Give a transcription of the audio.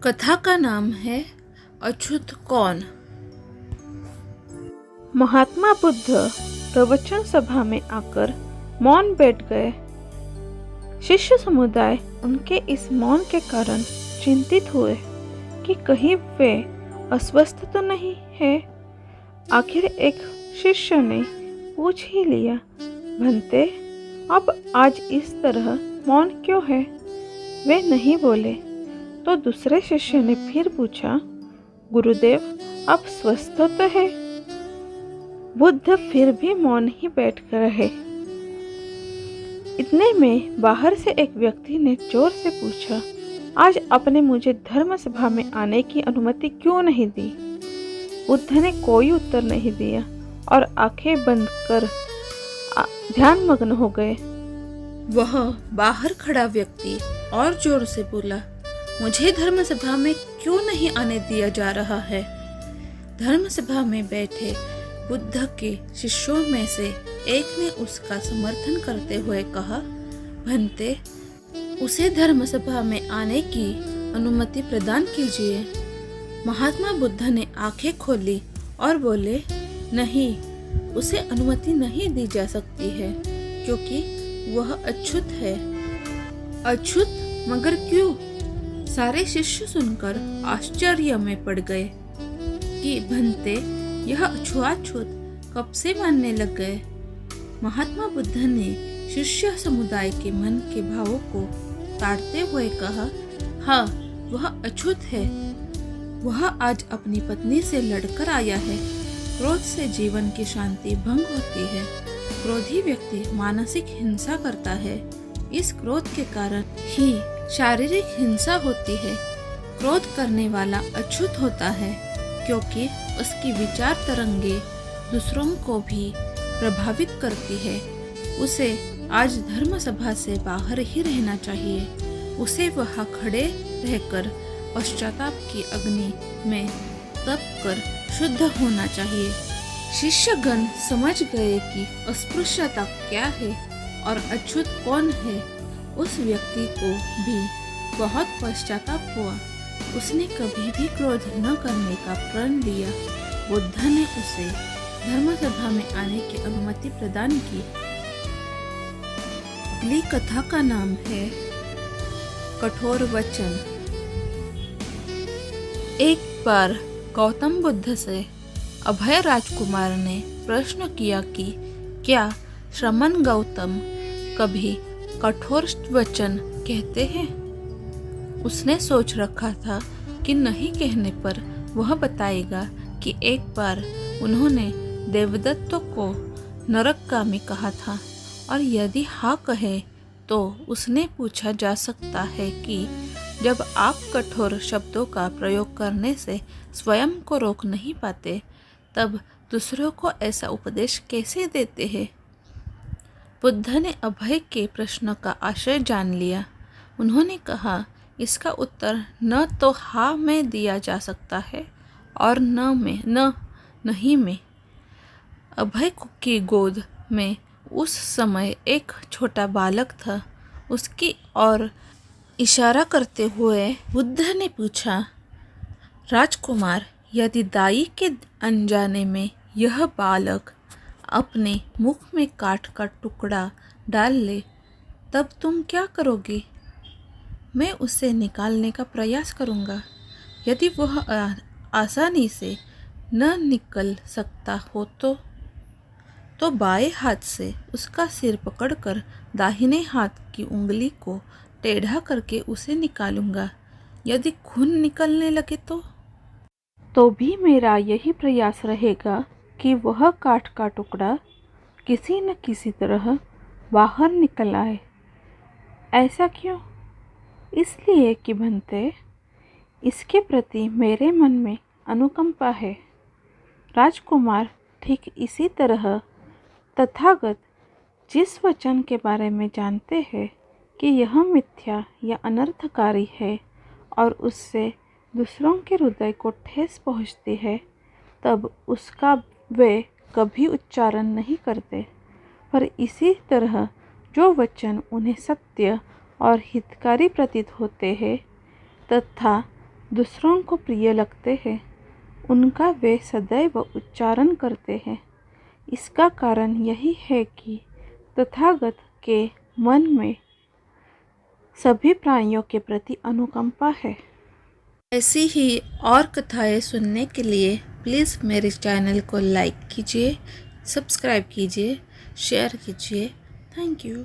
कथा का नाम है अछूत कौन। महात्मा बुद्ध प्रवचन सभा में आकर मौन बैठ गए। शिष्य समुदाय उनके इस मौन के कारण चिंतित हुए कि कहीं वे अस्वस्थ तो नहीं है। आखिर एक शिष्य ने पूछ ही लिया, भंते अब आज इस तरह मौन क्यों है? वे नहीं बोले तो दूसरे शिष्य ने फिर पूछा, गुरुदेव आप स्वस्थ तो है? बुद्ध फिर भी मौन ही बैठ रहे। इतने में बाहर से एक व्यक्ति ने जोर से पूछा, आज आपने मुझे धर्म सभा में आने की अनुमति क्यों नहीं दी? बुद्ध ने कोई उत्तर नहीं दिया और आंखें बंद कर ध्यान मग्न हो गए। वह बाहर खड़ा व्यक्ति और जोर से बोला, मुझे धर्म सभा में क्यों नहीं आने दिया जा रहा है? धर्म सभा में बैठे बुद्ध के शिष्यों में से एक ने उसका समर्थन करते हुए कहा, भंते उसे धर्म सभा में आने की अनुमति प्रदान कीजिए। महात्मा बुद्ध ने आंखें खोली और बोले, नहीं, उसे अनुमति नहीं दी जा सकती है क्योंकि वह अछूत है। अछूत? मगर क्यों? सारे शिष्य सुनकर आश्चर्य में पड़ गए कि भंते यह अछूत कब से मानने लग गए। महात्मा बुद्ध ने शिष्य समुदाय के मन के भावों को ताड़ते हुए कहा, हाँ, वह अछूत है। वह आज अपनी पत्नी से लड़कर आया है। क्रोध से जीवन की शांति भंग होती है। क्रोधी व्यक्ति मानसिक हिंसा करता है। इस क्रोध के कारण ही शारीरिक हिंसा होती है। क्रोध करने वाला अछूत होता है क्योंकि उसकी विचार तरंगे दूसरों को भी प्रभावित करती है। उसे आज धर्म सभा से बाहर ही रहना चाहिए। उसे वहां खड़े रहकर पश्चाताप की अग्नि में तप कर शुद्ध होना चाहिए। शिष्यगण समझ गए कि अस्पृश्यता क्या है और अछूत कौन है। उस व्यक्ति को भी बहुत पश्चाताप हुआ। उसने कभी भी क्रोध न करने का प्रण लिया। बुद्ध ने उसे धर्म सभा में आने की अनुमति प्रदान की। अगली कथा का नाम है कठोर वचन। एक बार गौतम बुद्ध से अभय राजकुमार ने प्रश्न किया कि क्या श्रमण गौतम कभी कठोर वचन कहते हैं? उसने सोच रखा था कि नहीं कहने पर वह बताएगा कि एक बार उन्होंने देवदत्त को नरकगामी कहा था, और यदि हाँ कहे तो उसने पूछा जा सकता है कि जब आप कठोर शब्दों का प्रयोग करने से स्वयं को रोक नहीं पाते, तब दूसरों को ऐसा उपदेश कैसे देते हैं? बुद्ध ने अभय के प्रश्न का आशय जान लिया। उन्होंने कहा, इसका उत्तर न तो हाँ में दिया जा सकता है और नहीं में। अभय की गोद में उस समय एक छोटा बालक था। उसकी ओर इशारा करते हुए बुद्ध ने पूछा, राजकुमार, यदि दाई के अनजाने में यह बालक अपने मुख में काट का टुकड़ा डाल ले, तब तुम क्या करोगे? मैं उसे निकालने का प्रयास करूँगा। यदि वह आसानी से न निकल सकता हो तो बाएं हाथ से उसका सिर पकड़कर दाहिने हाथ की उंगली को टेढ़ा करके उसे निकालूंगा। यदि खून निकलने लगे तो भी मेरा यही प्रयास रहेगा कि वह काठ का टुकड़ा किसी न किसी तरह बाहर निकल आए। ऐसा क्यों? इसलिए कि भंते, इसके प्रति मेरे मन में अनुकंपा है। राजकुमार, ठीक इसी तरह तथागत जिस वचन के बारे में जानते हैं कि यह मिथ्या या अनर्थकारी है और उससे दूसरों के हृदय को ठेस पहुँचती है, तब उसका वे कभी उच्चारण नहीं करते। पर इसी तरह जो वचन उन्हें सत्य और हितकारी प्रतीत होते हैं तथा दूसरों को प्रिय लगते हैं, उनका वे सदैव उच्चारण करते हैं। इसका कारण यही है कि तथागत के मन में सभी प्राणियों के प्रति अनुकंपा है। ऐसी ही और कथाएं सुनने के लिए प्लीज़ मेरे चैनल को लाइक कीजिए, सब्सक्राइब कीजिए, शेयर कीजिए। Thank you.